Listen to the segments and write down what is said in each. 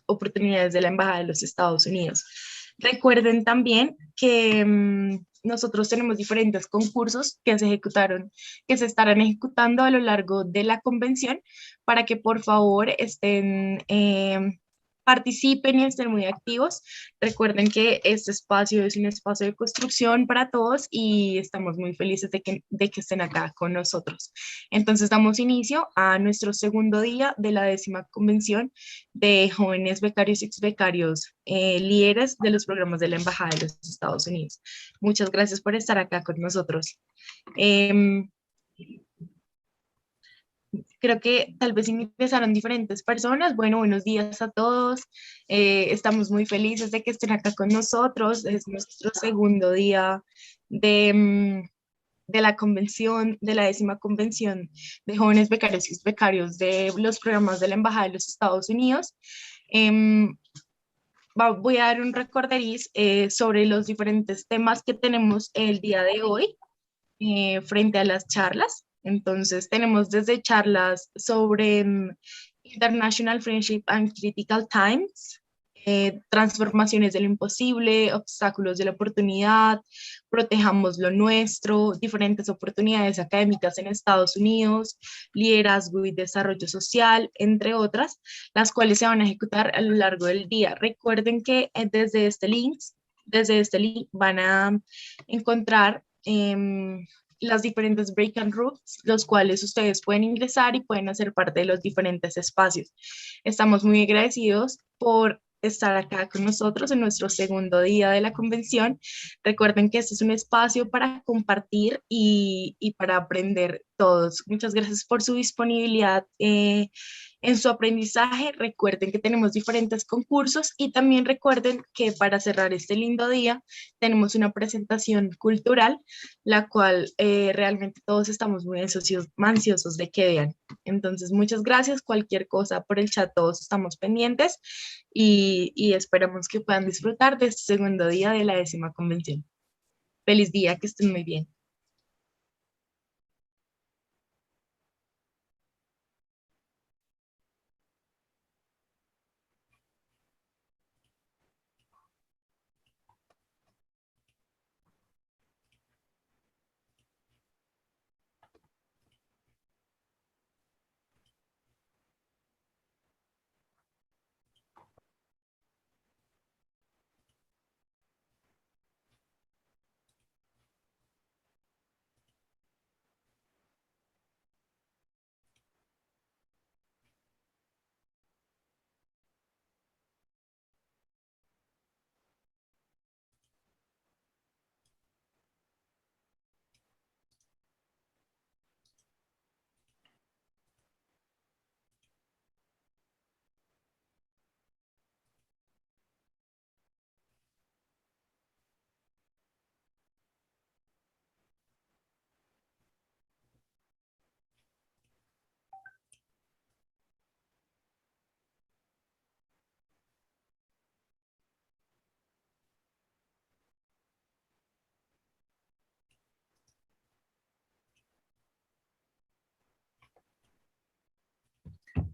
oportunidades de la Embajada de los Estados Unidos. Recuerden también que nosotros tenemos diferentes concursos que que se estarán ejecutando a lo largo de la convención para que por favor participen y estén muy activos. Recuerden que este espacio es un espacio de construcción para todos y estamos muy felices de que estén acá con nosotros. Entonces damos inicio a nuestro segundo día de la 10ª convención de jóvenes becarios y exbecarios, líderes de los programas de la Embajada de los Estados Unidos. Muchas gracias por estar acá con nosotros. Creo que tal vez ingresaron diferentes personas. Bueno, buenos días a todos. Estamos muy felices de que estén acá con nosotros. Es nuestro segundo día de la convención, de la 10ª convención de jóvenes becarios y becarios de los programas de la Embajada de los Estados Unidos. Voy a dar un recorderiz sobre los diferentes temas que tenemos el día de hoy frente a las charlas. Entonces tenemos desde charlas sobre International Friendship and Critical Times, transformaciones de lo imposible, obstáculos de la oportunidad, protejamos lo nuestro, diferentes oportunidades académicas en Estados Unidos, liderazgo y desarrollo social, entre otras, las cuales se van a ejecutar a lo largo del día. Recuerden que desde este link van a encontrar las diferentes break and rooms, los cuales ustedes pueden ingresar y pueden hacer parte de los diferentes espacios. Estamos muy agradecidos por estar acá con nosotros en nuestro segundo día de la convención. Recuerden que este es un espacio para compartir y para aprender todos. Muchas gracias por su disponibilidad en su aprendizaje. Recuerden que tenemos diferentes concursos y también recuerden que para cerrar este lindo día tenemos una presentación cultural, la cual realmente todos estamos muy ansiosos de que vean. Entonces, muchas gracias. Cualquier cosa por el chat, todos estamos pendientes y esperamos que puedan disfrutar de este segundo día de la 10ª convención. Feliz día, que estén muy bien.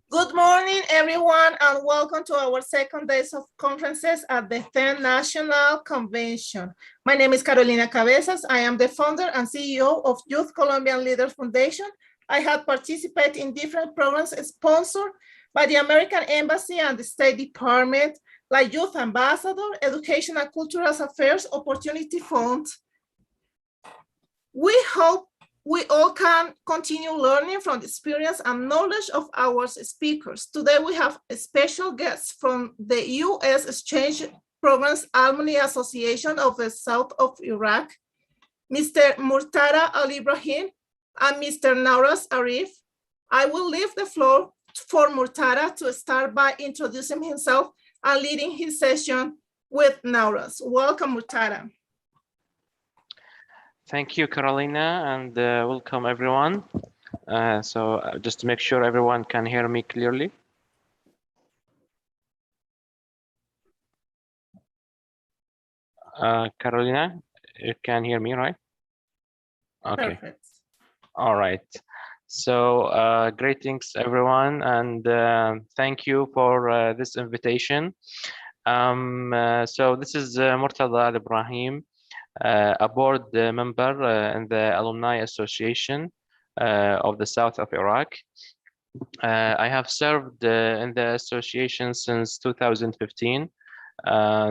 Good morning, everyone, and welcome to our second day of conferences at the 10th National Convention. My name is Carolina Cabezas. I am the founder and CEO of Youth Colombian Leaders Foundation. I have participated in different programs sponsored by the American Embassy and the State Department, like Youth Ambassador, Education and Cultural Affairs Opportunity Fund. We hope we all can continue learning from the experience and knowledge of our speakers. Today we have a special guest from the U.S. Exchange Programs Alumni Association of the South of Iraq, Mr. Murtada Al-Ibrahim and Mr. Nauras Arif. I will leave the floor for Murtada to start by introducing himself and leading his session with Nauras. Welcome, Murtada. Thank you, Carolina, and welcome everyone. Just to make sure everyone can hear me clearly. Carolina, you can hear me, right? Okay. Perfect. All right. So greetings everyone, and thank you for this invitation. So this is Murtada Al Ibrahim, a board member in the Alumni Association of the South of Iraq. I have served in the association since 2015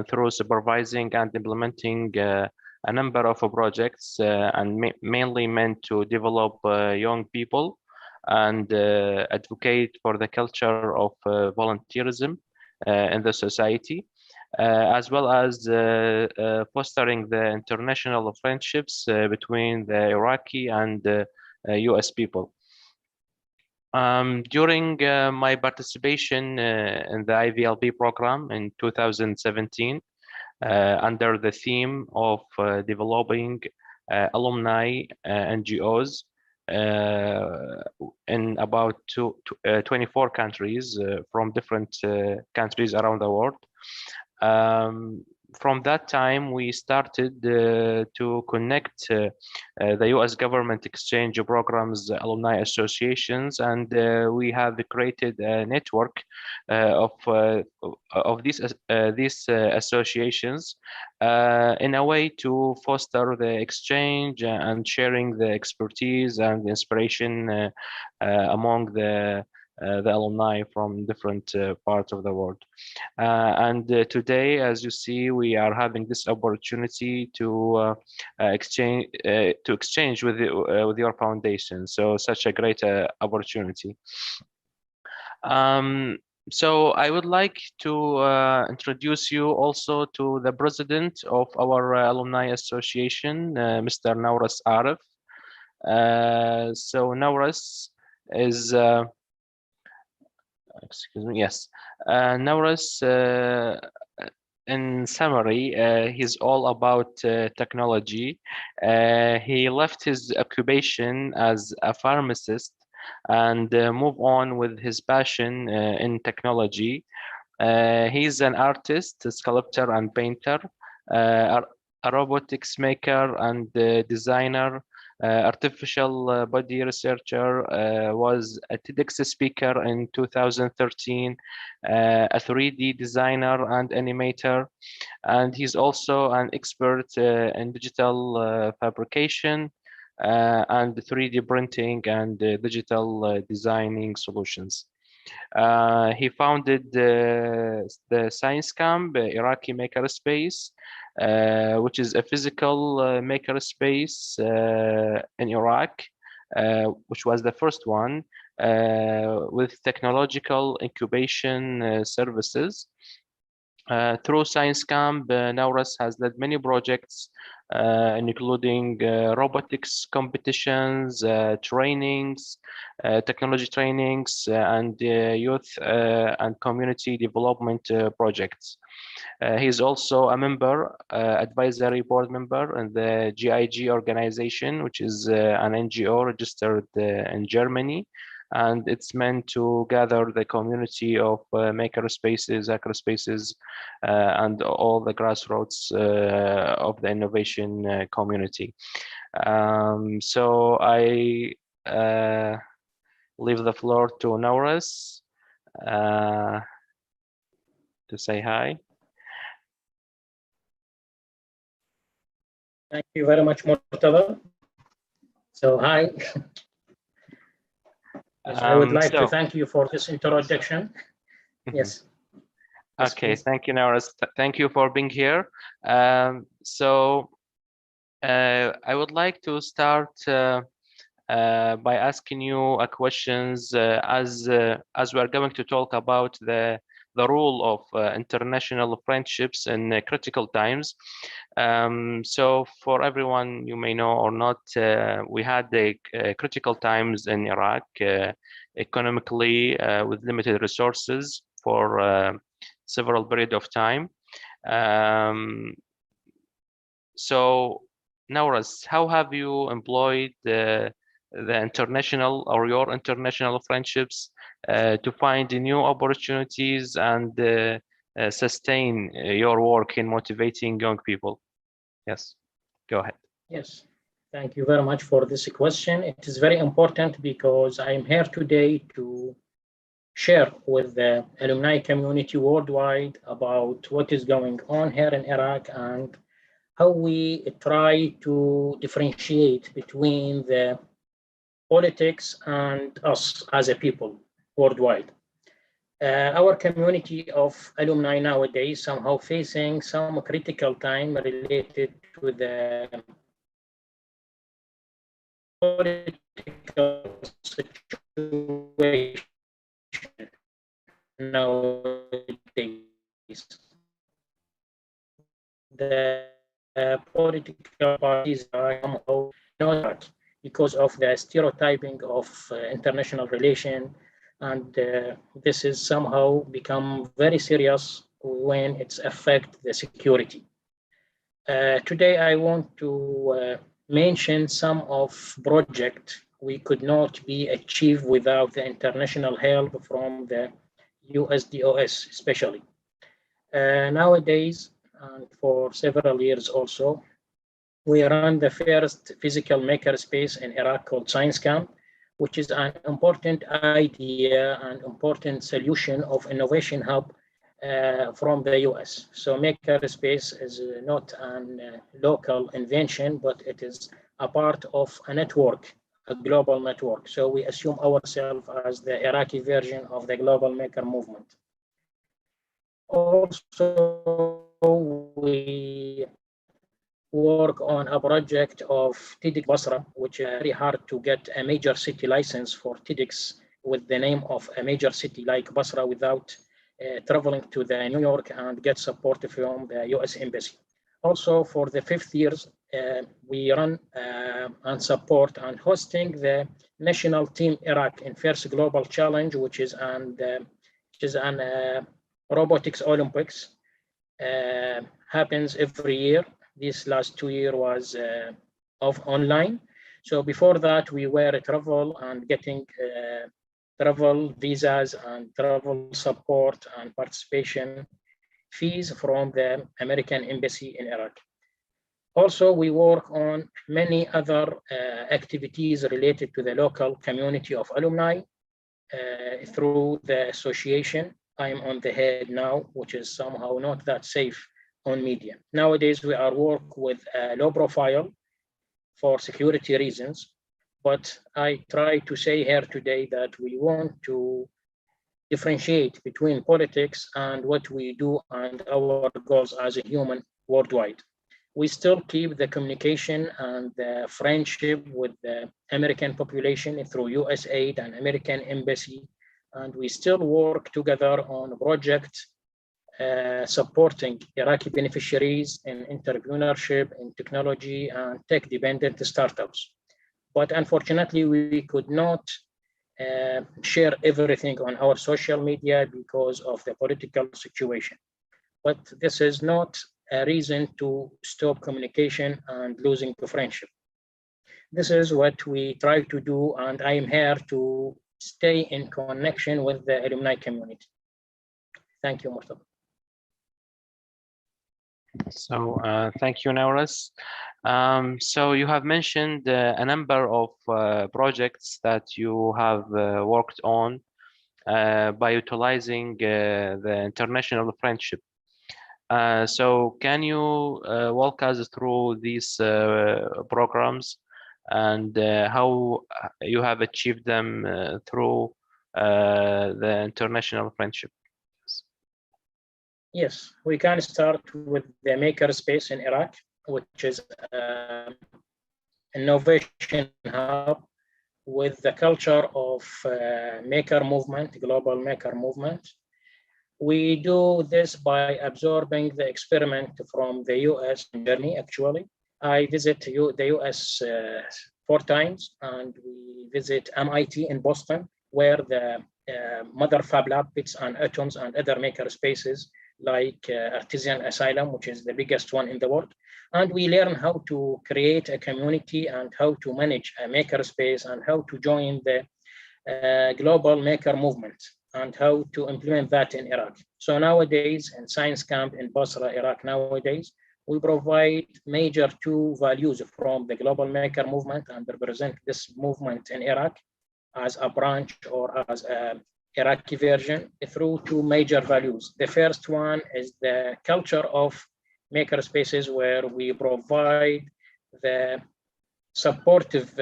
through supervising and implementing a number of projects and mainly meant to develop young people and advocate for the culture of volunteerism in the society, as well as fostering the international friendships between the Iraqi and US people. During my participation in the IVLP program in 2017, under the theme of developing alumni NGOs in about 24 countries from different countries around the world. From that time, we started to connect the U.S. government exchange programs, alumni associations, and we have created a network of these associations in a way to foster the exchange and sharing the expertise and inspiration among the alumni from different parts of the world. And today, as you see, we are having this opportunity to exchange with your foundation. So such a great opportunity. So I would like to introduce you also to the president of our alumni association, Mr. Nauras Arif. So Nauras is excuse me, yes. Nauras, in summary, he's all about technology. He left his occupation as a pharmacist and moved on with his passion in technology. He's an artist, a sculptor and painter, a robotics maker and designer, artificial body researcher, was a TEDx speaker in 2013, a 3D designer and animator, and he's also an expert in digital fabrication and 3D printing and digital designing solutions. He founded the Science Camp, Iraqi Makerspace, which is a physical makerspace in Iraq, which was the first one with technological incubation services. Through Science Camp, Nauras has led many projects, including robotics competitions, trainings, technology trainings, and youth and community development projects. He is also a member, advisory board member in the GIG organization, which is an NGO registered in Germany. And it's meant to gather the community of maker spaces, hacker spaces, and all the grassroots of the innovation community. So I leave the floor to Nauras to say hi. Thank you very much, Murtada. So hi. I would like to thank you for this introduction. Yes. Okay, yes, thank you, Nauras. Thank you for being here. So I would like to start by asking you a questions as we are going to talk about the role of international friendships in critical times. So for everyone, you may know or not, we had the critical times in Iraq economically with limited resources for several period of time. So Nauras, how have you employed the international or your international friendships to find new opportunities and sustain your work in motivating young people? Yes, go ahead. Yes, Thank you very much for this question. It is very important because I'm here today to share with the alumni community worldwide about what is going on here in Iraq and how we try to differentiate between the politics and us as a people worldwide. Our community of alumni nowadays somehow facing some critical time related to the political situation nowadays. The political parties are somehow not because of the stereotyping of international relation, and this is somehow become very serious when it's affect the security. Today, I want to mention some of projects we could not be achieved without the international help from the USDOS, especially. Nowadays, and for several years also, we run the first physical makerspace in Iraq called Science Camp, which is an important idea and important solution of innovation hub from the US. So makerspace is not a local invention, but it is a part of a network, a global network. So we assume ourselves as the Iraqi version of the global maker movement. Also, we work on a project of TEDx Basra, which is very hard to get a major city license for TEDx with the name of a major city like Basra without traveling to the New York and get support from the US Embassy. Also, for the 5th years, we run and support and hosting the National Team Iraq in First Global Challenge, which is an robotics Olympics. Happens every year. This last 2 years was online. So before that, we were travel and getting travel visas and travel support and participation fees from the American Embassy in Iraq. Also, we work on many other activities related to the local community of alumni through the association. I'm on the head now, which is somehow not that safe on media. Nowadays, we are work with a low profile for security reasons, but I try to say here today that we want to differentiate between politics and what we do and our goals as a human worldwide. We still keep the communication and the friendship with the American population through US aid and American embassy, and we still work together on a project supporting Iraqi beneficiaries in entrepreneurship, in technology, and tech-dependent startups. But unfortunately, we could not share everything on our social media because of the political situation. But this is not a reason to stop communication and losing the friendship. This is what we try to do, and I am here to stay in connection with the alumni community. Thank you, Mustafa. So thank you, Nauras. So you have mentioned a number of projects that you have worked on by utilizing the international friendship. So can you walk us through these programs and how you have achieved them through the international friendship? Yes, we can start with the makerspace in Iraq, which is an innovation hub with the culture of maker movement, global maker movement. We do this by absorbing the experiment from the US journey, actually. I visit the US 4 times, and we visit MIT in Boston, where the mother fab lab Bits and Atoms and other maker spaces like Artisan Asylum, which is the biggest one in the world. And we learn how to create a community and how to manage a maker space and how to join the global maker movement and how to implement that in Iraq. So nowadays in Science Camp in Basra, Iraq nowadays, we provide major two values from the global maker movement and represent this movement in Iraq as a branch or as a Iraqi version through two major values. The first one is the culture of maker spaces, where we provide the supportive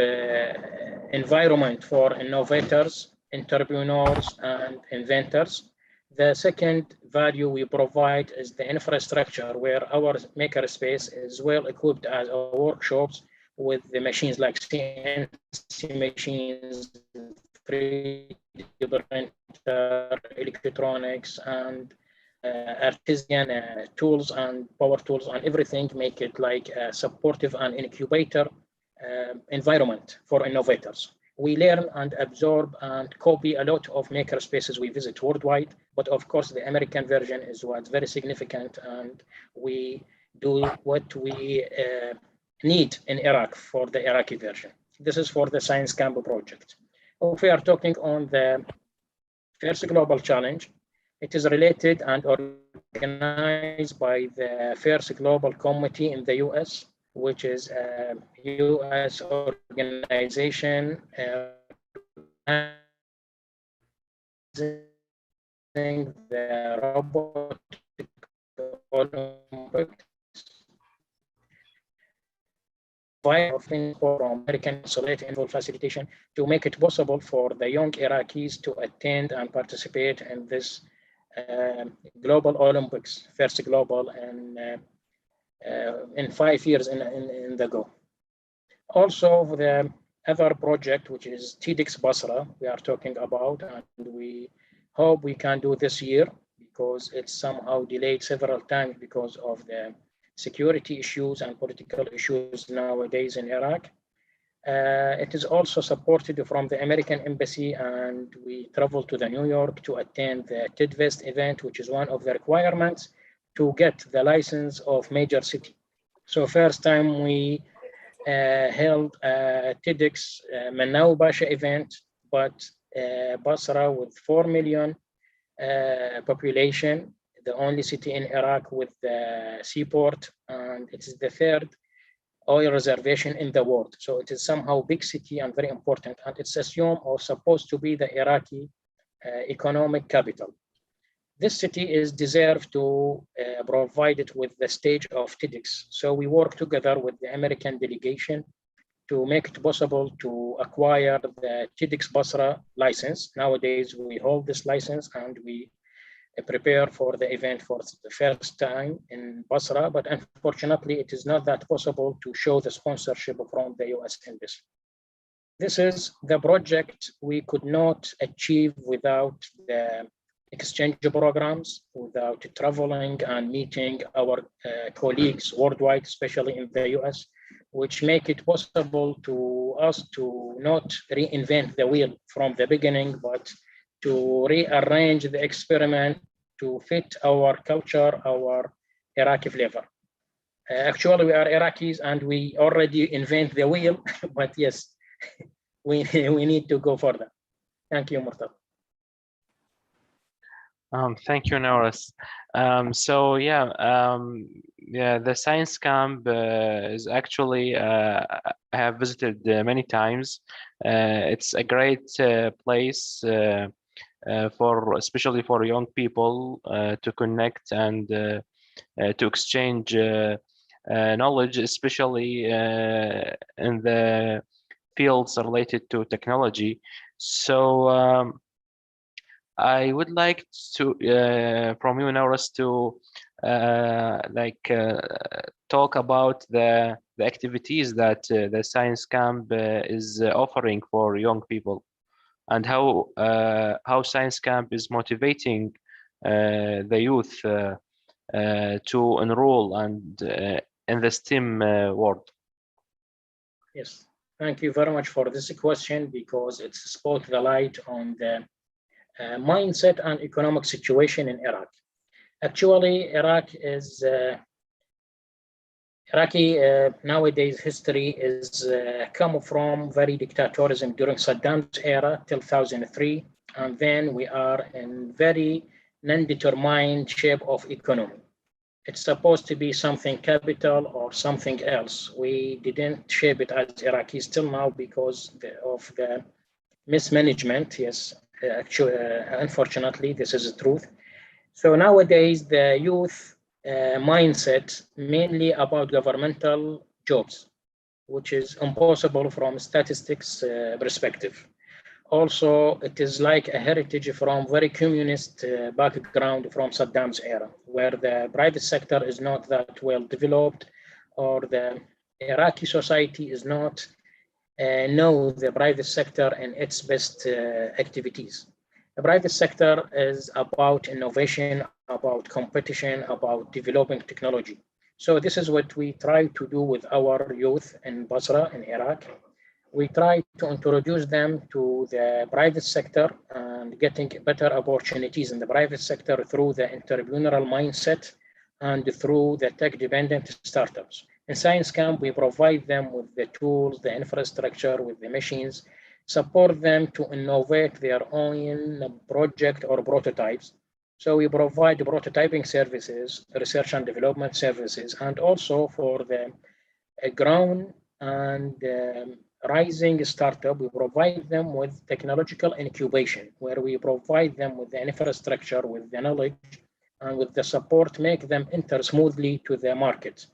environment for innovators, entrepreneurs, and inventors. The second value we provide is the infrastructure, where our makerspace is well equipped as workshops with the machines like CNC machines, 3D printer, electronics, and artisan tools and power tools, and everything make it like a supportive and incubator environment for innovators. We learn and absorb and copy a lot of maker spaces we visit worldwide, but of course the American version is what's very significant, and we do what we need in Iraq for the Iraqi version. This is for the Science Camp project. If we are talking on the first global challenge, it is related and organized by the First Global Committee in the US, which is a US organization the robotic Olympics for American Consulated Info Facilitation to make it possible for the young Iraqis to attend and participate in this global Olympics, first global, and in 5 years in the go. Also, the other project, which is TEDx Basra, we are talking about, and we hope we can do this year, because it's somehow delayed several times because of the security issues and political issues nowadays in Iraq. It is also supported from the American Embassy, and we traveled to New York to attend the TEDfest event, which is one of the requirements to get the license of major city. So first time we held a TEDx Manaw Basha event, but Basra with 4 million population, the only city in Iraq with the seaport, and it is the third oil reservation in the world. So it is somehow big city and very important, and it's assumed or supposed to be the Iraqi economic capital. This city is deserved to provide it with the stage of TEDx. So we work together with the American delegation to make it possible to acquire the TEDx Basra license. Nowadays, we hold this license and we prepare for the event for the first time in Basra, but unfortunately, it is not that possible to show the sponsorship from the US Embassy. This is the project we could not achieve without the exchange programs, without traveling and meeting our colleagues worldwide, especially in the US, which make it possible to us to not reinvent the wheel from the beginning, but to rearrange the experiment to fit our culture, our Iraqi flavor. Actually, we are Iraqis and we already invent the wheel, but yes, we need to go further. Thank you, Murtad. Thank you, Norris. The science camp is actually I have visited many times. It's a great place especially for young people to connect and to exchange knowledge, especially in the fields related to technology. So I would like to from you, Norris, to talk about the activities that the science camp is offering for young people, and how science camp is motivating the youth to enroll and in the STEM world. Yes, thank you very much for this question, because it spot the light on the mindset and economic situation in Iraq. Actually, Iraqi nowadays history is come from very dictatorism during Saddam's era till 2003, and then we are in very non-determined shape of economy. it's supposed to be something capital or something else. We didn't shape it as Iraqis till now because of the mismanagement. Yes, actually, unfortunately, this is the truth. So nowadays, the youth mindset mainly about governmental jobs, which is impossible from statistics perspective. Also, it is like a heritage from very communist background from Saddam's era, where the private sector is not that well developed, or the Iraqi society is not know the private sector and its best activities. The private sector is about innovation, about competition, about developing technology. So this is what we try to do with our youth in Basra, in Iraq. We try to introduce them to the private sector and getting better opportunities in the private sector through the entrepreneurial mindset and through the tech-dependent startups. In Science Camp, we provide them with the tools, the infrastructure, with the machines, support them to innovate their own project or prototypes. So we provide prototyping services, research and development services, and also for the ground and rising startup, we provide them with technological incubation, where we provide them with the infrastructure, with the knowledge, and with the support, make them enter smoothly to the market,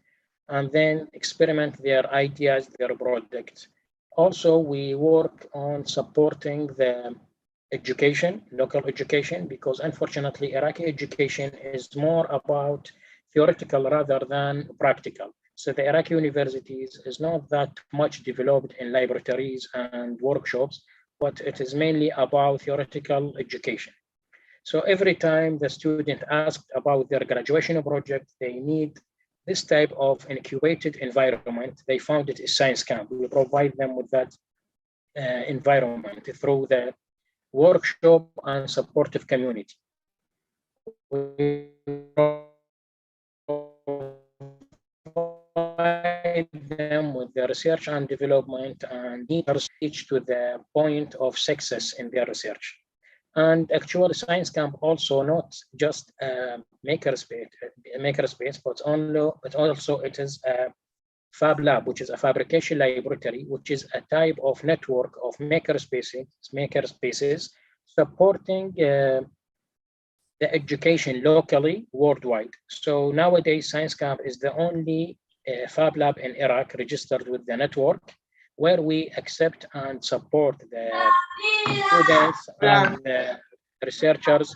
and then experiment their ideas, their products. Also, we work on supporting the education, local education, because unfortunately, Iraqi education is more about theoretical rather than practical. So the Iraqi universities is not that much developed in laboratories and workshops, but it is mainly about theoretical education. So every time the student asked about their graduation project, they need this type of incubated environment. They found it in Science Camp. We provide them with that environment through the workshop and supportive community. We them with their research and development and reach to the point of success in their research. And actually, Science Camp also not just a makerspace, but also it is a Fab Lab, which is a fabrication laboratory, which is a type of network of makerspaces supporting the education locally, worldwide. So nowadays, Science Camp is the only Fab Lab in Iraq registered with the network, where we accept and support the students and the researchers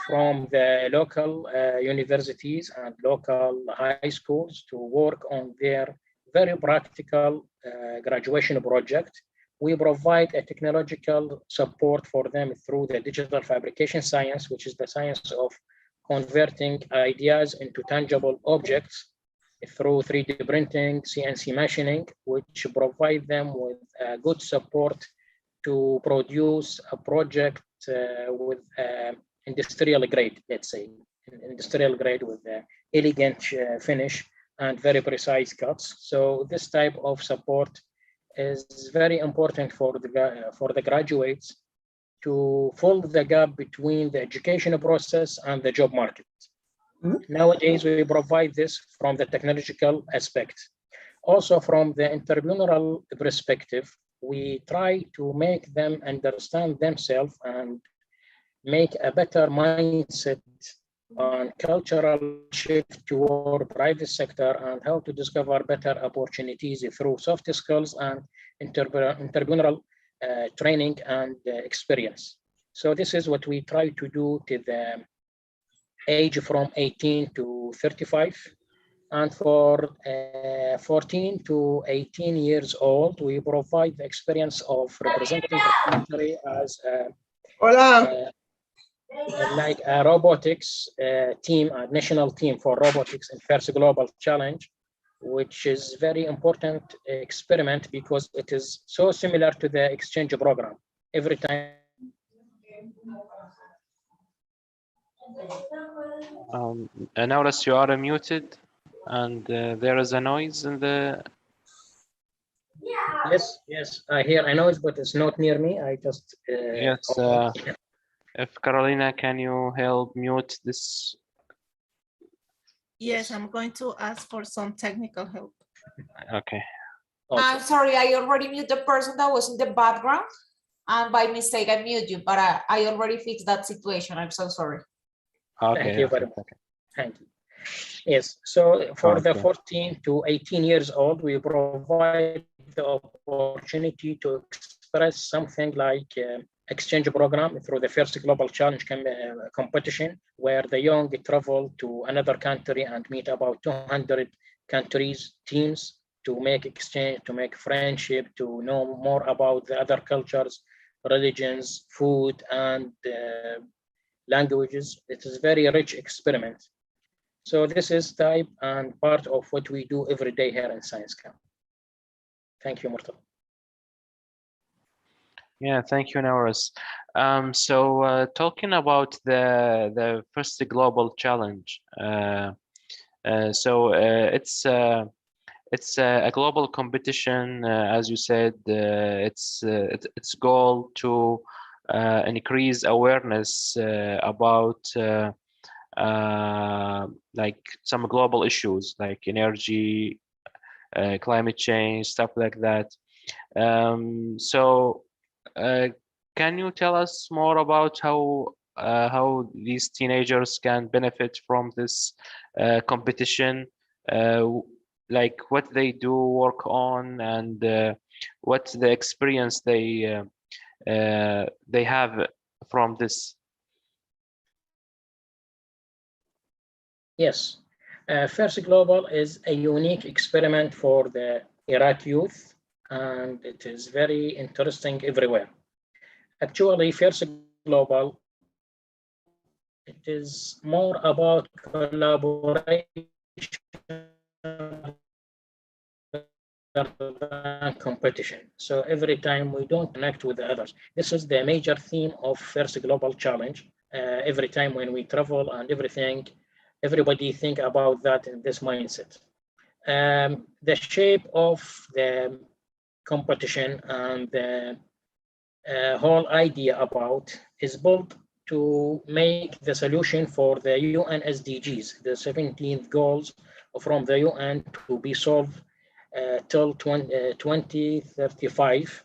from the local universities and local high schools to work on their very practical graduation project. We provide a technological support for them through the digital fabrication science, which is the science of converting ideas into tangible objects through 3D printing, CNC machining, which provide them with good support to produce a project with industrial grade, let's say, industrial grade with elegant finish and very precise cuts. So this type of support is very important for the graduates to fill the gap between the education process and the job market. Nowadays, we provide this from the technological aspect. Also, from the entrepreneurial perspective, we try to make them understand themselves and make a better mindset on cultural shift toward private sector and how to discover better opportunities through soft skills and entrepreneurial training and experience. So this is what we try to do to the age from 18 to 35. And for 14 to 18 years old, we provide the experience of representing the country as like a robotics team, a national team for robotics in first global challenge, which is very important experiment because it is so similar to the exchange program. Every time. Notice you are muted, and there is a noise in the. Yes, I hear a noise, but it's not near me. I just. Yes. If Carolina, can you help mute this? Yes, I'm going to ask for some technical help. Okay. I'm sorry, I already muted the person that was in the background, and by mistake I muted you, but I already fixed that situation. I'm so sorry. Okay. Thank you very okay. much. Thank you. Yes, so for the Okay. 14 to 18 years old, we provide the opportunity to express something like exchange program through the first global challenge competition, where the young travel to another country and meet about 200 countries, teams, to make exchange, to make friendship, to know more about the other cultures, religions, food, and languages. It is a very rich experiment. So this is type and part of what we do every day here in Science Camp. Thank you, Murtala. Yeah, thank you, Norris. So talking about the first global challenge, it's a global competition, as you said. Its goal to increase awareness about like some global issues like energy, climate change, stuff like that. Can you tell us more about how these teenagers can benefit from this competition, like what they do work on, and what the experience they have from this? Yes, First Global is a unique experiment for the Iraq youth, and it is very interesting everywhere. Actually, First Global, it is more about collaboration than competition. So every time we don't connect with the others. This is the major theme of First Global Challenge. Every time when we travel and everything, everybody think about that in this mindset. The shape of the competition and the whole idea about is built to make the solution for the UN SDGs, the 17th goals from the UN to be solved till 2035,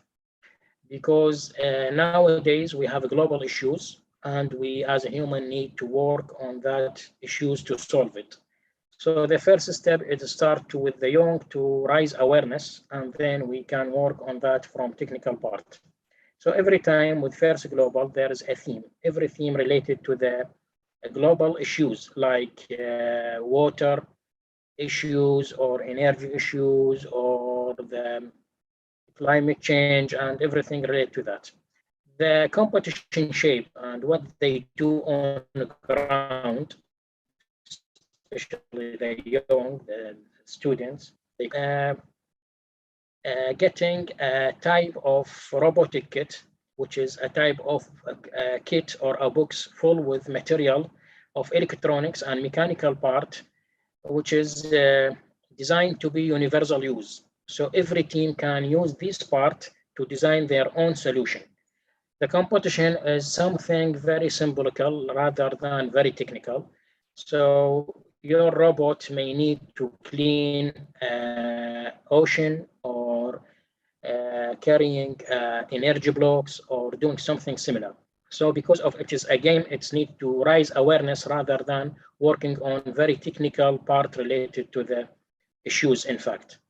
because nowadays we have global issues and we as a human need to work on that issues to solve it. So the first step is to start with the young to raise awareness, and then we can work on that from technical part. So every time with First Global, there is a theme. Every theme related to the global issues like water issues or energy issues or the climate change and everything related to that. The competition shape and what they do on the ground, especially the young students, they getting a type of robotic kit, which is a type of a kit or a box full with material of electronics and mechanical part, which is designed to be universal use. So every team can use this part to design their own solution. The competition is something very symbolical rather than very technical. So your robot may need to clean ocean or carrying energy blocks or doing something similar. So because of it is a game, it's need to raise awareness rather than working on very technical part related to the issues, in fact.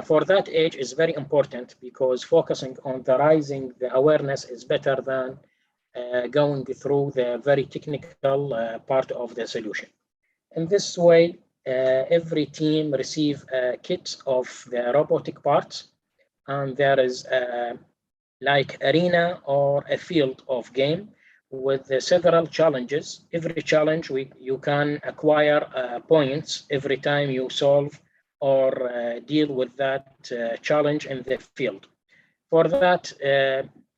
For that age is very important because focusing on the raising the awareness is better than going through the very technical part of the solution. In this way, every team receive a kit of the robotic parts, and there is like arena or a field of game with several challenges. Every challenge you can acquire points every time you solve or deal with that challenge in the field. For that,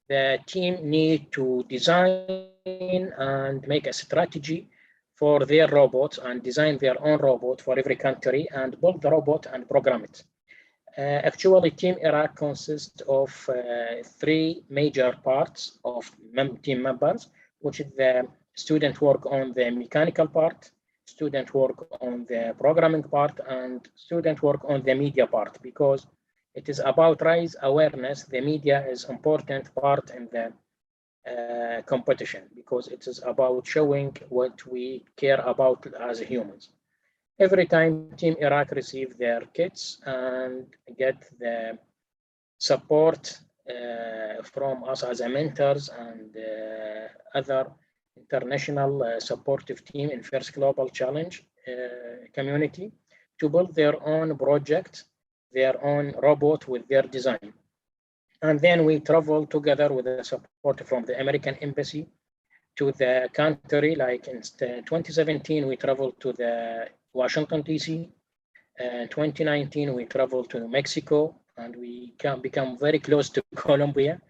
the team need to design and make a strategy for their robots and design their own robot for every country and build the robot and program it. Actually, Team Iraq consists of three major parts of team members, which is the student work on the mechanical part, student work on the programming part and student work on the media part, because it is about raise awareness. The media is important part in the competition, because it is about showing what we care about as humans. Every time Team Iraq receive their kits and get the support from us as a mentors and other international supportive team in First Global Challenge community to build their own project, their own robot with their design. And then we travel together with the support from the American Embassy to the country. Like in 2017, we traveled to the Washington, D.C. In 2019, we traveled to Mexico, and we can become very close to Colombia.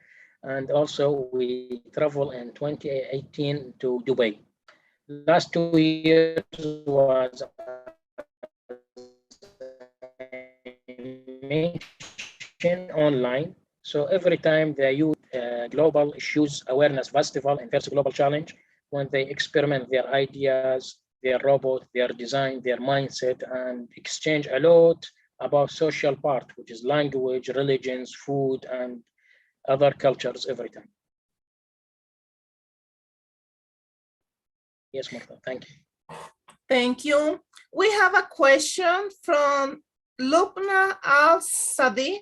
And also we travel in 2018 to Dubai. Last 2 years was online. So every time the youth global issues awareness festival and First Global Challenge, when they experiment their ideas, their robot, their design, their mindset, and exchange a lot about social part, which is language, religions, food, and other cultures every time. Yes, Martha, thank you. Thank you. We have a question from Lubna Al-Sadi.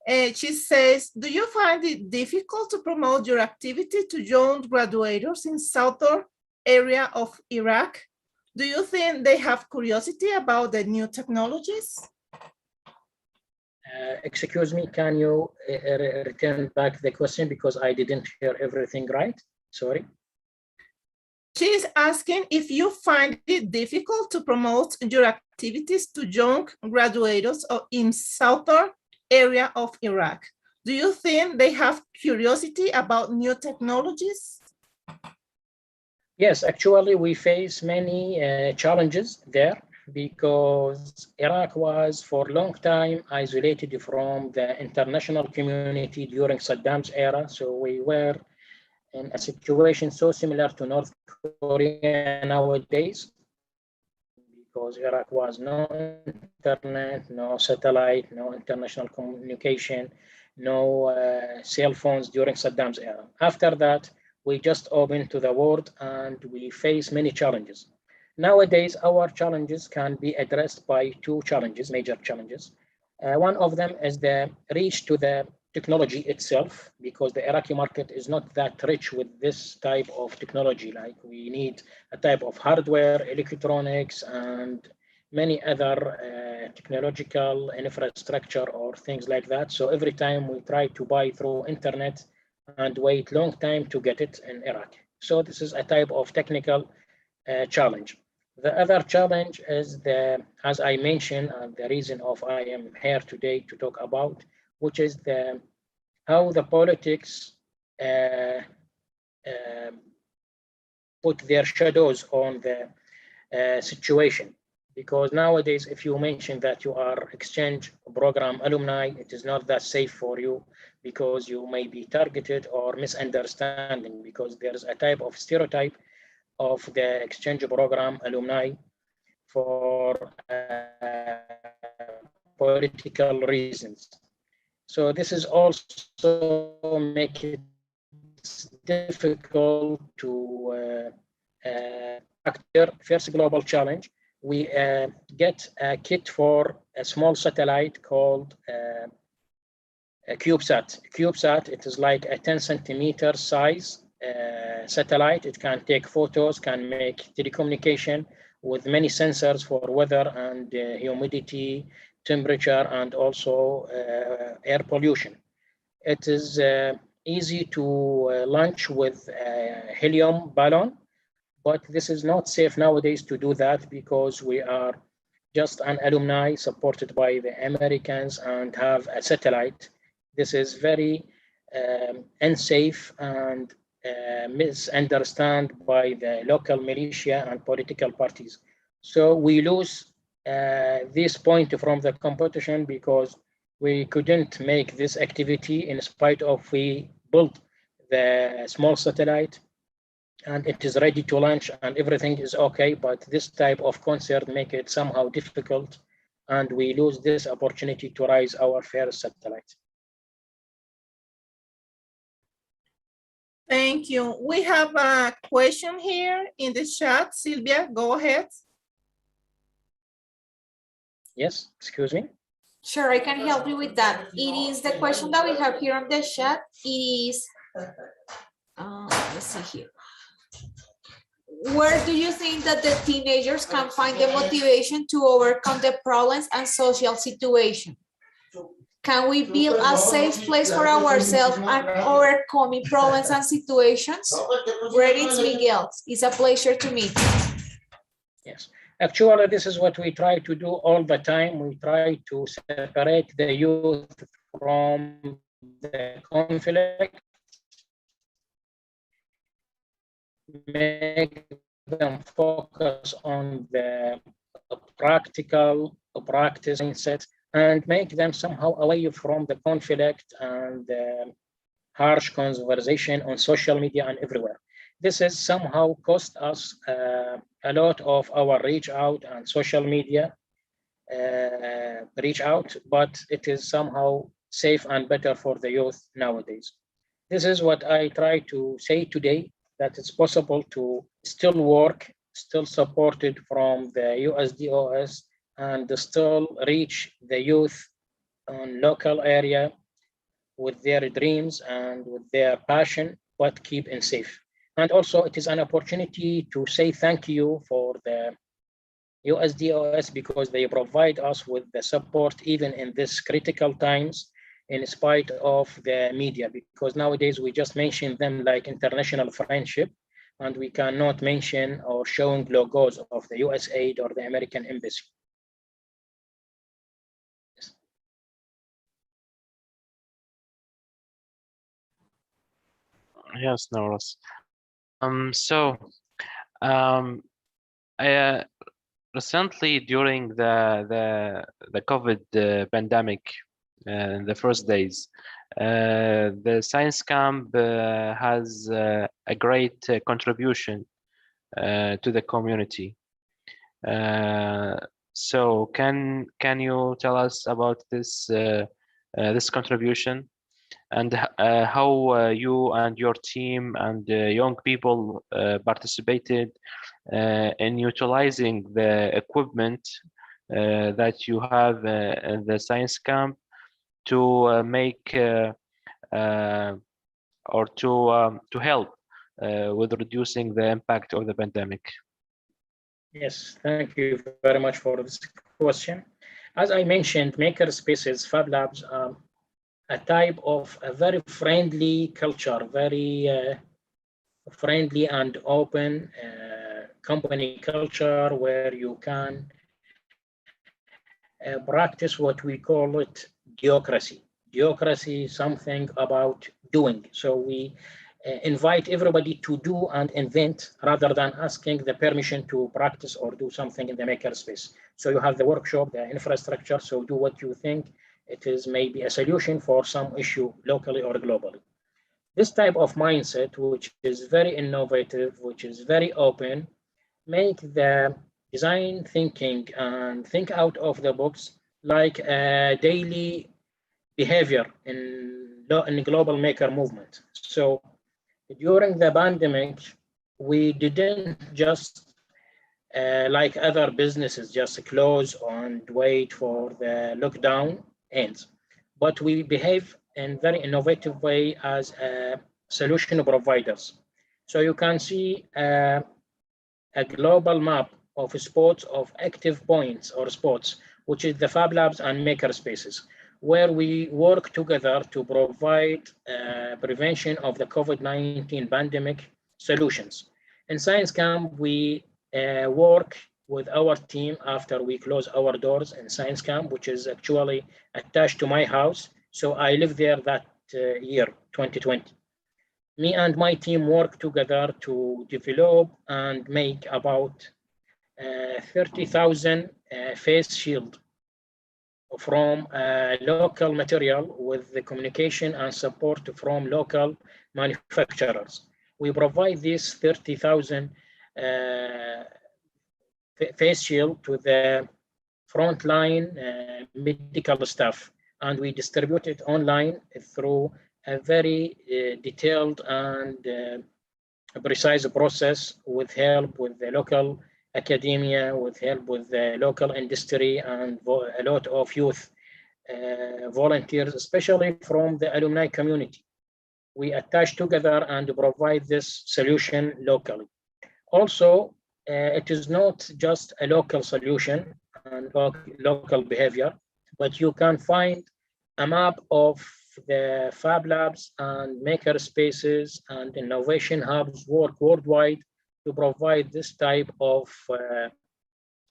She says, do you find it difficult to promote your activity to young graduates in southern area of Iraq? Do you think they have curiosity about the new technologies? Excuse me, can you return back the question, because I didn't hear everything right? Sorry. She's asking if you find it difficult to promote your activities to young graduates in southern area of Iraq. Do you think they have curiosity about new technologies? Yes, actually, we face many challenges there, because Iraq was for a long time isolated from the international community during Saddam's era. So we were in a situation so similar to North Korea nowadays, because Iraq was no internet, no satellite, no international communication, no cell phones during Saddam's era. After that, we just opened to the world and we face many challenges. Nowadays, our challenges can be addressed by two challenges, major challenges. One of them is the reach to the technology itself, because the Iraqi market is not that rich with this type of technology. Like we need a type of hardware, electronics, and many other technological infrastructure or things like that. So every time we try to buy through internet and wait long time to get it in Iraq. So this is a type of technical challenge. The other challenge is as I mentioned, and the reason of I am here today to talk about, which is how the politics put their shadows on the situation. Because nowadays, if you mention that you are exchange program alumni, it is not that safe for you, because you may be targeted or misunderstanding, because there is a type of stereotype of the exchange program alumni for political reasons. So this is also make it difficult to after First Global Challenge. We get a kit for a small satellite called a CubeSat. CubeSat, it is like a 10 centimeter size satellite. It can take photos, can make telecommunication with many sensors for weather and humidity, temperature, and also air pollution. It is easy to launch with a helium balloon, but this is not safe nowadays to do that, because we are just an alumni supported by the Americans and have a satellite. This is very unsafe and misunderstood by the local militia and political parties. So we lose this point from the competition, because we couldn't make this activity in spite of we built the small satellite and it is ready to launch and everything is okay, but this type of concert make it somehow difficult, and we lose this opportunity to raise our first satellite. Thank you. We have a question here in the chat. Sylvia, go ahead. Yes, excuse me. Sure, I can help you with that. It is the question that we have here on the chat. It is, let's see here. Where do you think that the teenagers can find the motivation to overcome the problems and social situation? Can we build a safe place for ourselves and overcoming problems and situations? Greetings, Miguel. It's a pleasure to meet you. Yes, actually, this is what we try to do all the time. We try to separate the youth from the conflict, make them focus on the practical practice mindset, and make them somehow away from the conflict and the harsh conversation on social media and everywhere. This has somehow cost us a lot of our reach out and social media reach out, but it is somehow safe and better for the youth nowadays. This is what I try to say today, that it's possible to still work, still supported from the USDOS, and still reach the youth on local area with their dreams and with their passion, but keep in safe. And also it is an opportunity to say thank you for the USDOS, because they provide us with the support even in this critical times, in spite of the media, because nowadays we just mention them like international friendship, and we cannot mention or showing logos of the USAID or the American Embassy. Yes, Norris. Recently during the COVID pandemic, the first days, the science camp has a great contribution to the community. So can you tell us about this this contribution, and how you and your team and young people participated in utilizing the equipment that you have in the science camp to make or to help with reducing the impact of the pandemic? Yes, thank you very much for this question. As I mentioned, maker spaces, Fab Labs are a type of a very friendly culture, very friendly and open company culture, where you can practice what we call it geocracy. Geocracy is something about doing. So we invite everybody to do and invent, rather than asking the permission to practice or do something in the makerspace. So you have the workshop, the infrastructure, so do what you think it is maybe a solution for some issue locally or globally. This type of mindset, which is very innovative, which is very open, make the design thinking and think out of the box like a daily behavior in global maker movement. So during the pandemic, we didn't just like other businesses just close and wait for the lockdown ends, but we behave in very innovative way as solution providers. So you can see a global map of spots of active points or spots, which is the Fab Labs and maker spaces, where we work together to provide prevention of the COVID-19 pandemic solutions. In Science Camp, we work with our team after we close our doors in Science Camp, which is actually attached to my house. So I lived there that year, 2020. Me and my team work together to develop and make about 30,000 face shield from local material with the communication and support from local manufacturers. we provide this 30,000 face shield to the frontline medical staff, and we distribute it online through a very detailed and precise process with help with the local academia, with help with the local industry, and a lot of youth volunteers, especially from the alumni community. We attach together and provide this solution locally. Also, it is not just a local solution and local behavior, but you can find a map of the Fab Labs and maker spaces and innovation hubs work worldwide to provide this type of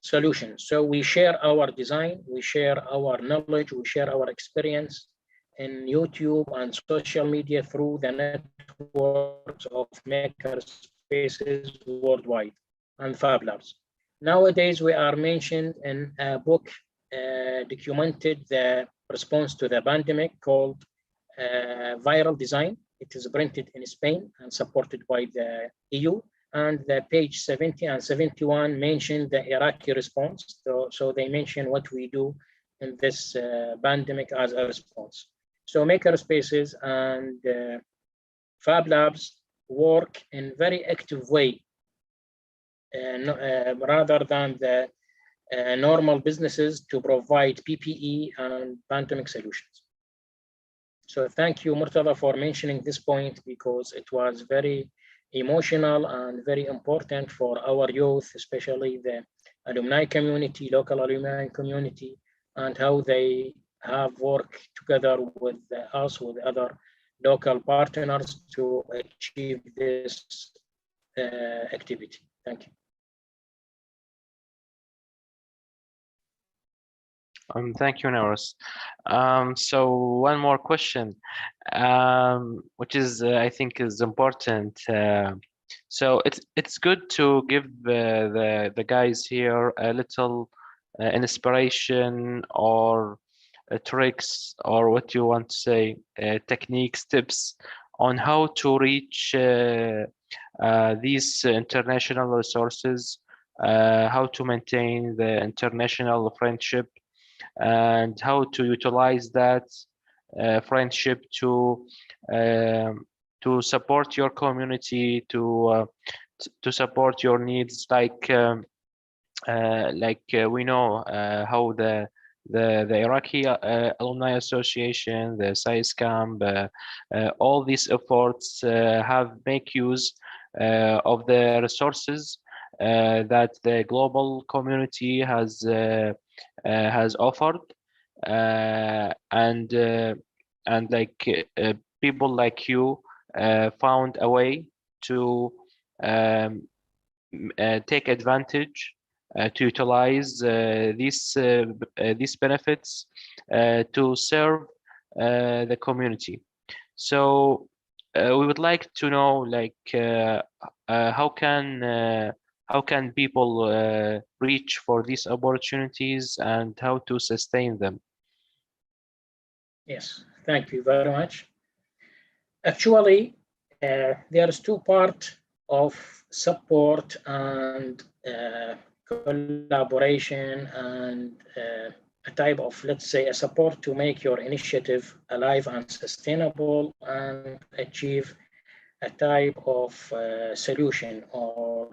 solution. So we share our design, we share our knowledge, we share our experience in YouTube and social media through the networks of maker spaces worldwide and Fab Labs. Nowadays, we are mentioned in a book documented the response to the pandemic called Viral Design. It is printed in Spain and supported by the EU. And the page 70 and 71 mention the Iraqi response. So they mention what we do in this pandemic as a response. So maker spaces and Fab Labs work in very active way rather than the normal businesses to provide PPE and pandemic solutions. So thank you, Murtada, for mentioning this point, because it was very emotional and very important for our youth, especially the alumni community, local alumni community, and how they have worked together with us, with other local partners to achieve this activity. Thank you. Thank you, Norris. So one more question, which is I think is important. So it's good to give the guys here a little inspiration or tricks, or what you want to say, techniques, tips on how to reach these international resources, how to maintain the international friendship, and how to utilize that friendship to support your community, to support your needs, like we know how the Iraqi Alumni Association, the SciScamp, all these efforts make use of the resources that the global community has offered, and people like you found a way to take advantage, to utilize these benefits to serve the community. So we would like to know, like, how can people reach for these opportunities and how to sustain them? Yes, thank you very much. Actually, there's two parts of support and collaboration and a type of, let's say, a support to make your initiative alive and sustainable and achieve a type of solution or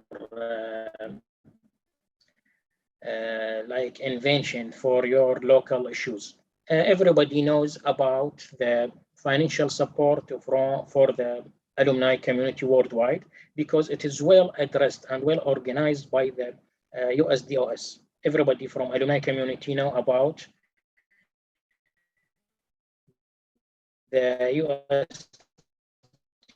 like invention for your local issues. Everybody knows about the financial support for the alumni community worldwide, because it is well addressed and well organized by the USDOS. Everybody from alumni community know about the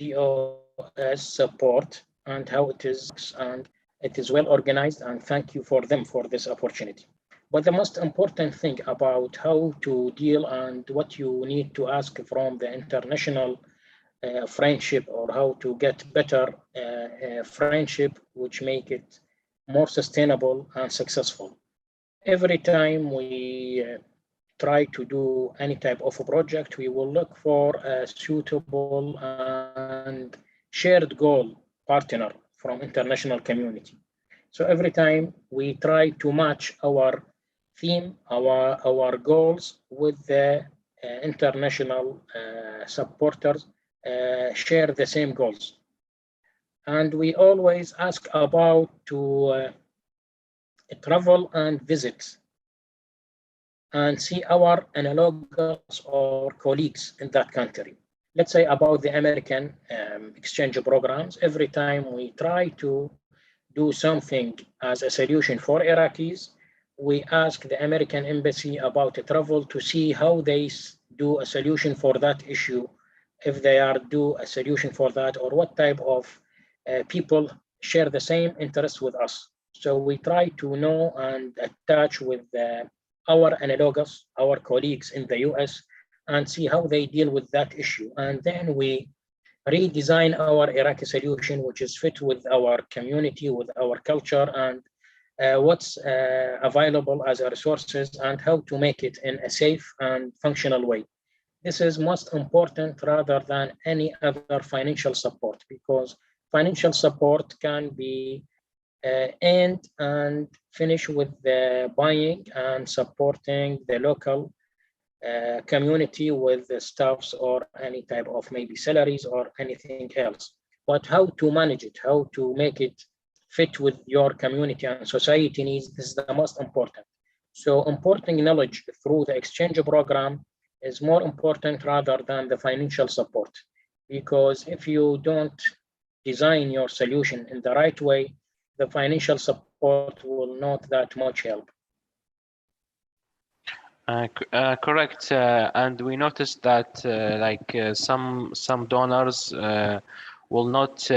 USDOS support and how it is, and it is well organized, and thank you for them for this opportunity. But the most important thing about how to deal and what you need to ask from the international friendship, or how to get better friendship, which make it more sustainable and successful. Every time we try to do any type of a project, we will look for a suitable and shared goal partner from international community. So every time we try to match our theme, our goals with the international supporters share the same goals. And we always ask about to travel and visit and see our analogous or colleagues in that country. Let's say about the American exchange programs. Every time we try to do something as a solution for Iraqis, we ask the American embassy about a travel to see how they do a solution for that issue, if they are do a solution for that, or what type of people share the same interest with us. So we try to know and attach with our analogous, our colleagues in the US, and see how they deal with that issue. And then we redesign our Iraqi solution, which is fit with our community, with our culture, and what's available as resources, and how to make it in a safe and functional way. This is most important rather than any other financial support, because financial support can be end and finish with the buying and supporting the local community with the staffs or any type of maybe salaries or anything else. But how to manage it, how to make it fit with your community and society needs, this is the most important. So importing knowledge through the exchange program is more important rather than the financial support, because if you don't design your solution in the right way, the financial support will not that much help. Correct, and we noticed that some donors will not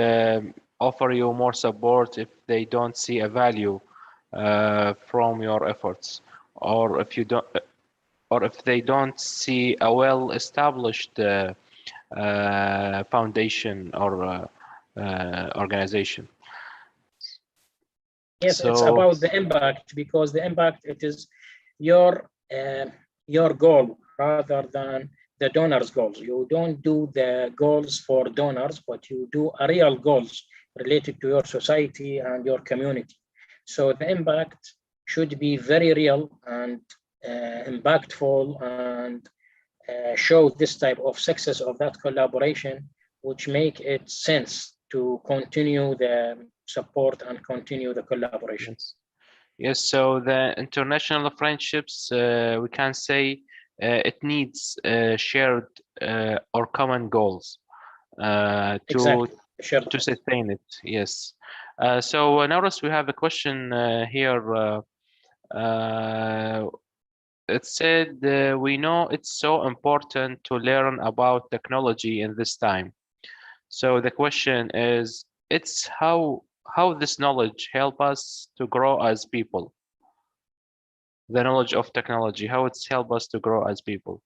offer you more support if they don't see a value from your efforts, or if you don't, or if they don't see a well-established foundation or organization. Yes, so it's about the impact, because the impact, it is your goal rather than the donors' goals. You don't do the goals for donors, but you do a real goals related to your society and your community. So the impact should be very real and impactful, and show this type of success of that collaboration, which make it sense to continue the support and continue the collaborations. Yes, so the international friendships, we can say it needs shared or common goals to sustain it. Yes. So notice we have a question here. It said, we know it's so important to learn about technology in this time. So the question is, it's how this knowledge help us to grow as people. The knowledge of technology, how it's help us to grow as people.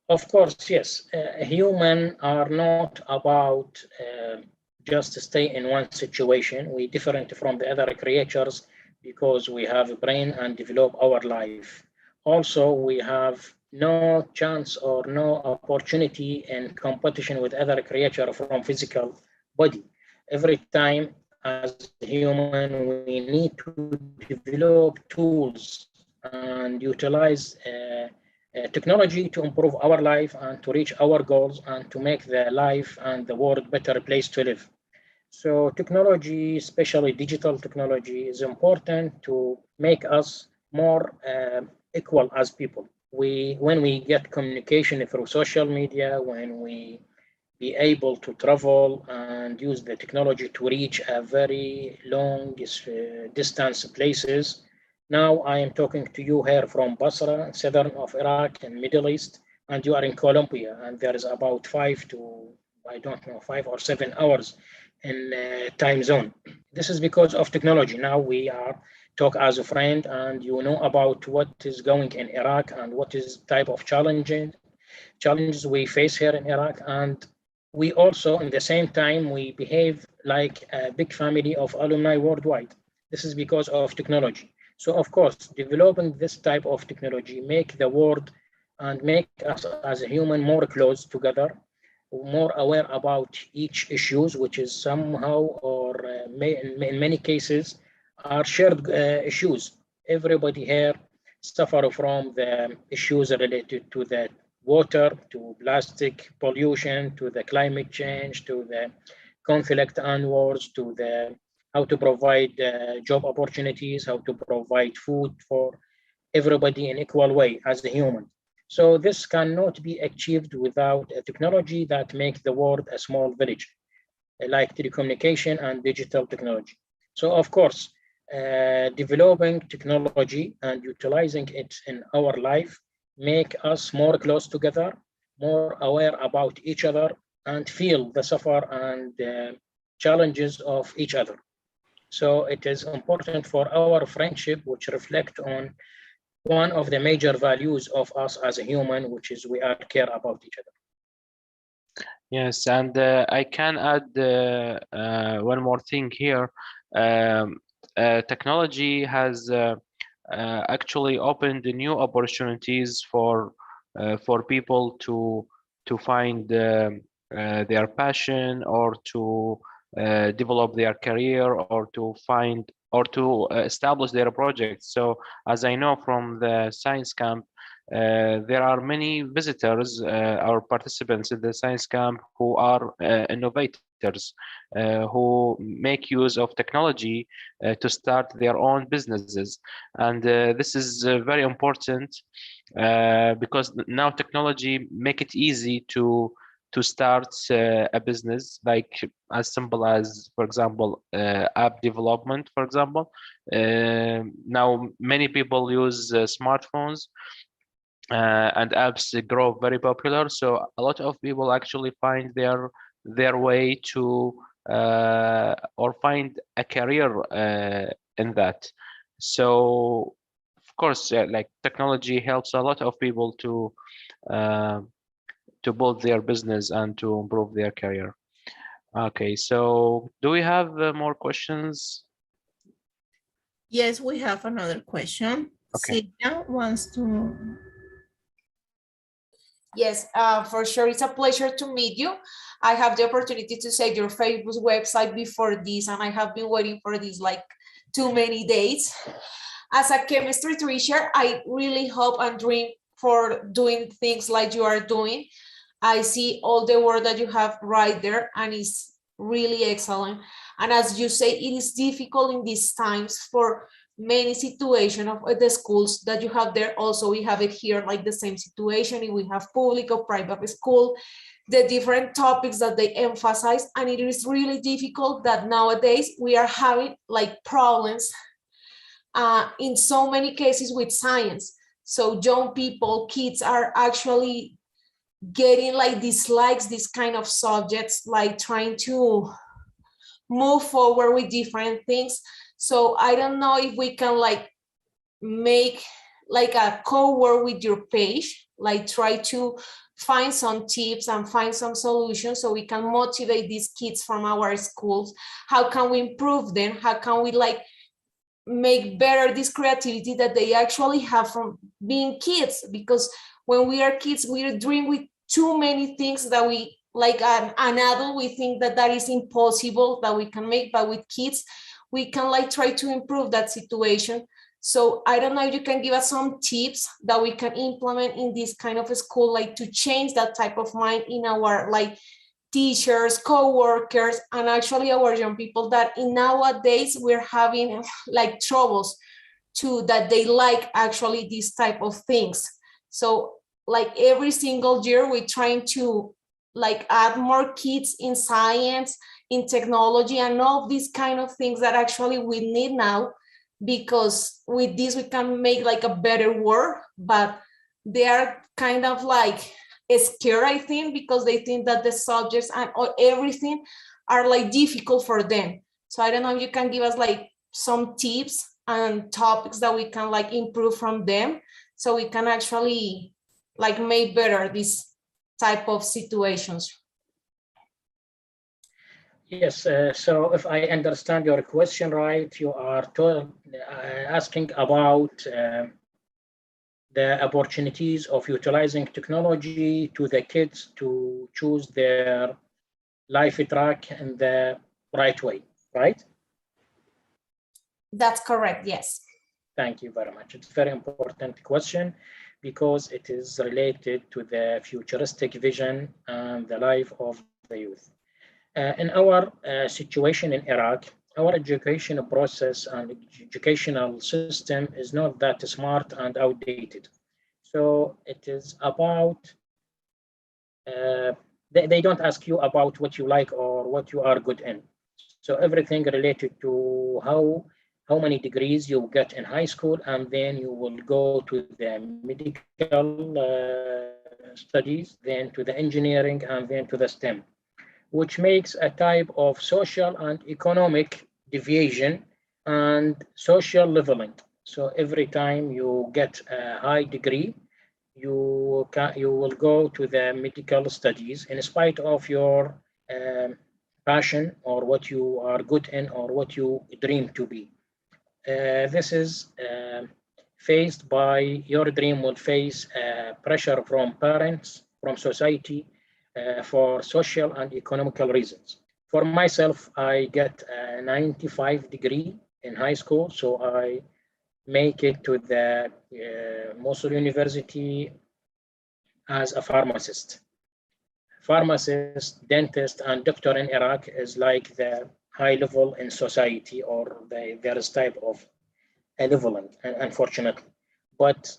Of course, yes. Humans are not about just to stay in one situation. We different from the other creatures because we have a brain and develop our life. Also, we have no chance or no opportunity in competition with other creatures from physical body. Every time as a human, we need to develop tools and utilize technology to improve our life and to reach our goals and to make the life and the world better place to live. So technology, especially digital technology, is important to make us more equal as people. When we get communication through social media, when we be able to travel and use the technology to reach a very long distance places. Now I am talking to you here from Basra, southern of Iraq and Middle East, and you are in Colombia, and there is about 5 or 7 hours in time zone. This is because of technology. Now we are talk as a friend, and you know about what is going in Iraq and what is type of challenges we face here in Iraq. And we also, in the same time, we behave like a big family of alumni worldwide. This is because of technology. So of course, developing this type of technology make the world and make us as a human more close together. more aware about each issues, which is somehow or in many cases are shared issues. Everybody here suffer from the issues related to the water, to plastic pollution, to the climate change, to the conflict and wars, to the how to provide job opportunities, how to provide food for everybody in equal way as a human. So this cannot be achieved without a technology that makes the world a small village, like telecommunication and digital technology. So of course, developing technology and utilizing it in our life make us more close together, more aware about each other, and feel the suffer and challenges of each other. So it is important for our friendship, which reflect on one of the major values of us as a human, which is we are care about each other. Yes, and I can add one more thing here. Technology has actually opened new opportunities for people to find their passion, or to develop their career, or to find or to establish their projects. So as I know from the science camp, there are many visitors or participants in the science camp who are innovators, who make use of technology to start their own businesses. And this is very important because now technology make it easy to start a business, like as simple as, for example, app development, for example. Now many people use smartphones, and apps grow very popular. So a lot of people actually find their way to or find a career in that. So of course, like technology helps a lot of people to build their business and to improve their career. Okay, so do we have more questions? Yes, we have another question. Okay. Silvia wants to. Yes, for sure. It's a pleasure to meet you. I have the opportunity to say your Facebook website before this, and I have been waiting for this like too many days. As a chemistry teacher, I really hope and dream for doing things like you are doing. I see all the work that you have right there, and it's really excellent. And as you say, it is difficult in these times for many situations of the schools that you have there. Also, we have it here like the same situation. If we have public or private school, the different topics that they emphasize, and it is really difficult that nowadays we are having like problems in so many cases with science. So young people, kids are actually getting like dislikes this kind of subjects, like trying to move forward with different things. So I don't know if we can like make like a co-work with your page, like try to find some tips and find some solutions so we can motivate these kids from our schools. How can we improve them? How can we like make better this creativity that they actually have from being kids? Because when we are kids, we dream with too many things that we like an adult, we think that that is impossible that we can make, but with kids, we can like try to improve that situation. So I don't know if you can give us some tips that we can implement in this kind of a school, like to change that type of mind in our like teachers, co-workers, and actually our young people that in nowadays we're having like troubles to that they like actually these type of things. So like every single year we're trying to like add more kids in science, in technology, and all these kind of things that actually we need now, because with this we can make like a better world. But they are kind of like scared, I think, because they think that the subjects and everything are like difficult for them. So I don't know if you can give us like some tips and topics that we can like improve from them, so we can actually like make better this type of situations. Yes, so if I understand your question right, you are asking about the opportunities of utilizing technology to the kids to choose their life track in the right way, right? That's correct, yes. Thank you very much. It's a very important question because it is related to the futuristic vision and the life of the youth. In our situation in Iraq, our education process and educational system is not that smart and outdated. So it is about, they don't ask you about what you like or what you are good in. So everything related to how many degrees you get in high school, and then you will go to the medical studies, then to the engineering, and then to the STEM, which makes a type of social and economic deviation and social leveling. So every time you get a high degree, you will go to the medical studies in spite of your passion or what you are good in or what you dream to be. This is faced by your dream will face pressure from parents, from society, for social and economical reasons. For myself, I get a 95 degree in high school, so I make it to the Mosul University as a pharmacist. Pharmacist, dentist, and doctor in Iraq is like the high level in society, or there is type of a leveling, unfortunately. But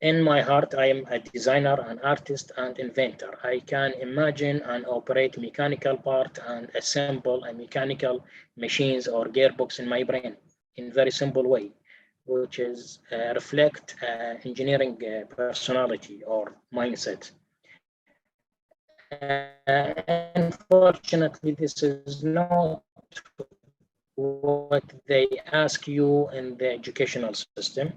in my heart, I am a designer, an artist, and inventor. I can imagine and operate mechanical part and assemble a mechanical machines or gearbox in my brain in very simple way, which is reflect engineering personality or mindset. Unfortunately, this is not what they ask you in the educational system.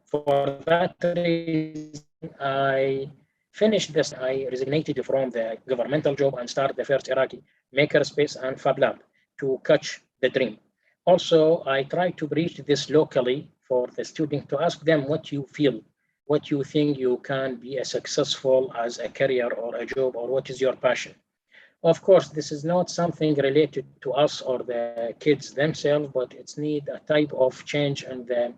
For that reason, I finished this. I resignated from the governmental job and started the first Iraqi makerspace and Fab Lab to catch the dream. Also, I try to preach this locally for the student to ask them what you feel, what you think you can be as successful as a career or a job, or what is your passion. Of course, this is not something related to us or the kids themselves, but it's need a type of change in the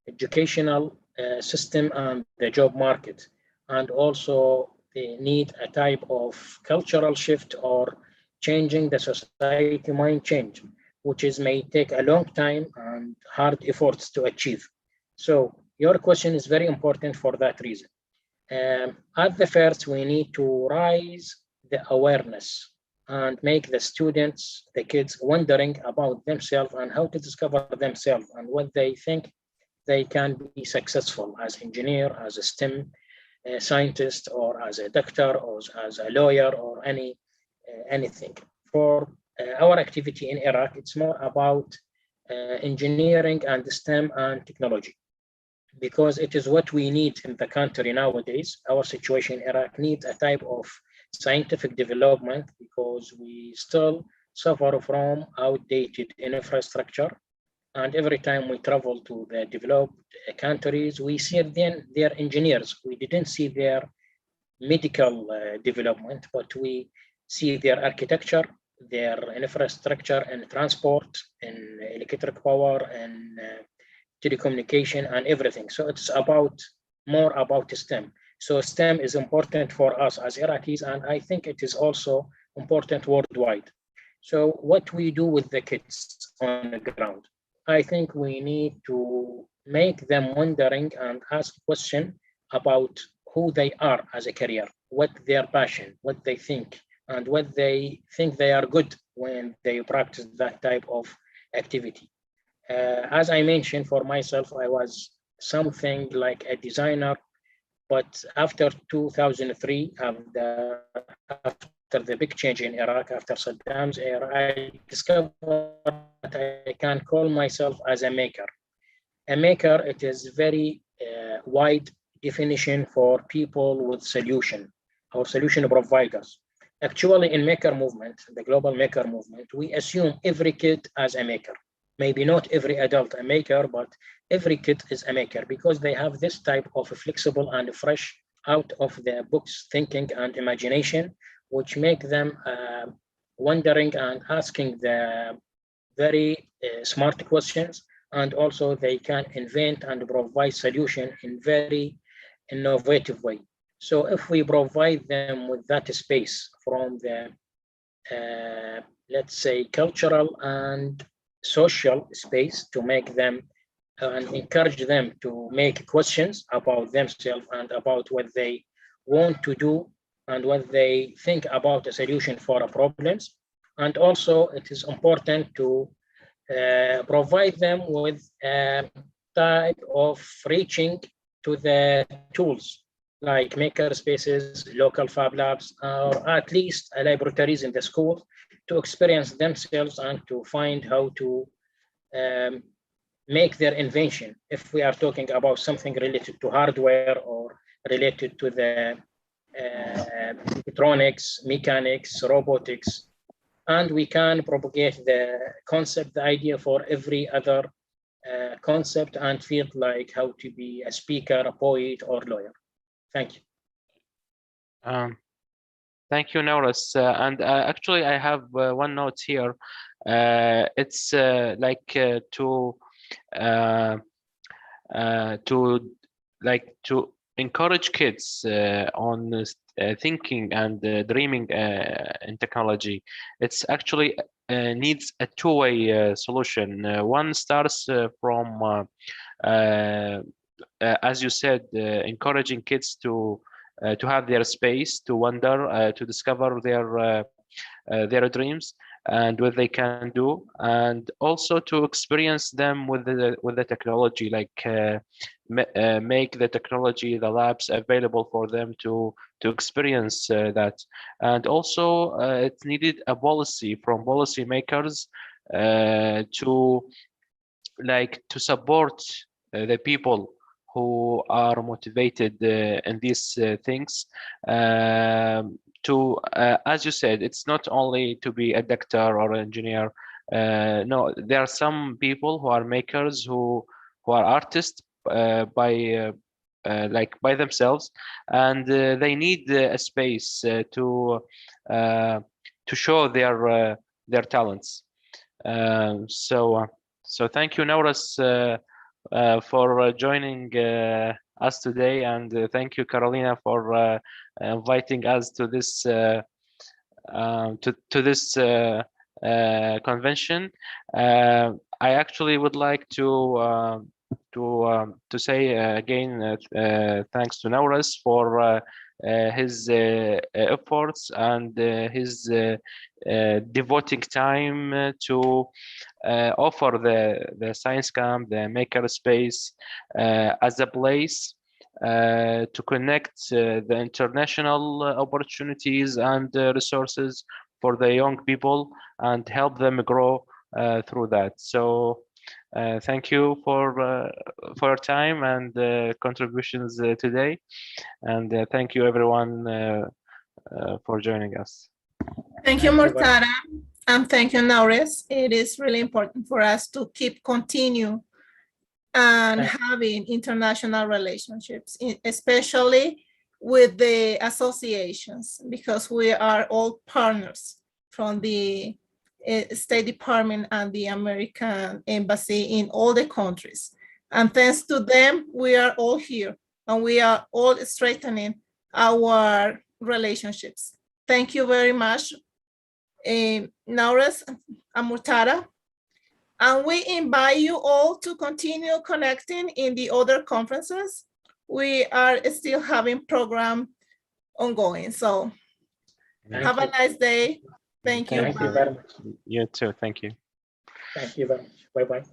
educational system and the job market. And also they need a type of cultural shift or changing the society mind change, which is may take a long time and hard efforts to achieve. So your question is very important for that reason. At the first, we need to raise the awareness and make the students, the kids, wondering about themselves and how to discover themselves and what they think they can be successful as engineer, as a STEM scientist, or as a doctor, or as a lawyer, or anything. For our activity in Iraq, it's more about engineering and STEM and technology, because it is what we need in the country nowadays. Our situation in Iraq needs a type of scientific development because we still suffer from outdated infrastructure. And every time we travel to the developed countries, we see then their engineers. We didn't see their medical development, but we see their architecture, their infrastructure and transport and electric power and telecommunication and everything. So it's about more about STEM. So STEM is important for us as Iraqis, and I think it is also important worldwide. So what we do with the kids on the ground, I think we need to make them wondering and ask questions about who they are as a career, what their passion, what they think, and what they think they are good when they practice that type of activity. As I mentioned, for myself, I was something like a designer, but after 2003, after the big change in Iraq, after Saddam's era, I discovered that I can call myself as a maker. A maker, it is very wide definition for people with solution or solution providers. Actually, in maker movement, the global maker movement, we assume every kid as a maker. maybe not every adult a maker, but every kid is a maker because they have this type of flexible and fresh out of the box thinking and imagination, which make them wondering and asking the very smart questions. And also they can invent and provide solution in very innovative way. So if we provide them with that space from the, let's say, cultural and social space to make them and encourage them to make questions about themselves and about what they want to do and what they think about a solution for problems. And also it is important to provide them with a type of reaching to the tools like maker spaces, local fab labs, or at least laboratories in the school to experience themselves and to find how to make their invention. If we are talking about something related to hardware or related to the electronics, mechanics, robotics, and we can propagate the concept, the idea for every other concept and field, like how to be a speaker, a poet, or lawyer. Thank you. Thank you, Norris. And actually, I have one note here. It's to encourage kids on thinking and dreaming in technology. It's actually needs a two-way solution. One starts from, as you said, encouraging kids to have their space, to wonder, to discover their dreams and what they can do, and also to experience them with the technology, like make the technology, the labs available for them to experience that. And also it needed a policy from policy makers to support the people who are motivated in these things. As you said, it's not only to be a doctor or an engineer. No, there are some people who are makers, who are artists by themselves, and they need a space to show their talents. So thank you, Nauras, for joining us today, and thank you, Carolina, for inviting us to this convention. I actually would like to say again thanks to Nauras for his efforts and his devoting time to offer the science camp, the maker space, as a place to connect the international opportunities and resources for the young people and help them grow through that. So thank you for your time and contributions today, and thank you everyone for joining us. Thank you, Murtada, and thank you, Nauris. It is really important for us to continue and having international relationships, especially with the associations, because we are all partners from the State Department and the American Embassy in all the countries. And thanks to them, we are all here and we are all strengthening our relationships. Thank you very much, Nauras and Murtada. And we invite you all to continue connecting in the other conferences. We are still having program ongoing. So have a nice day. Thank you. Thank you very much. You too. Thank you. Thank you very much. Bye-bye.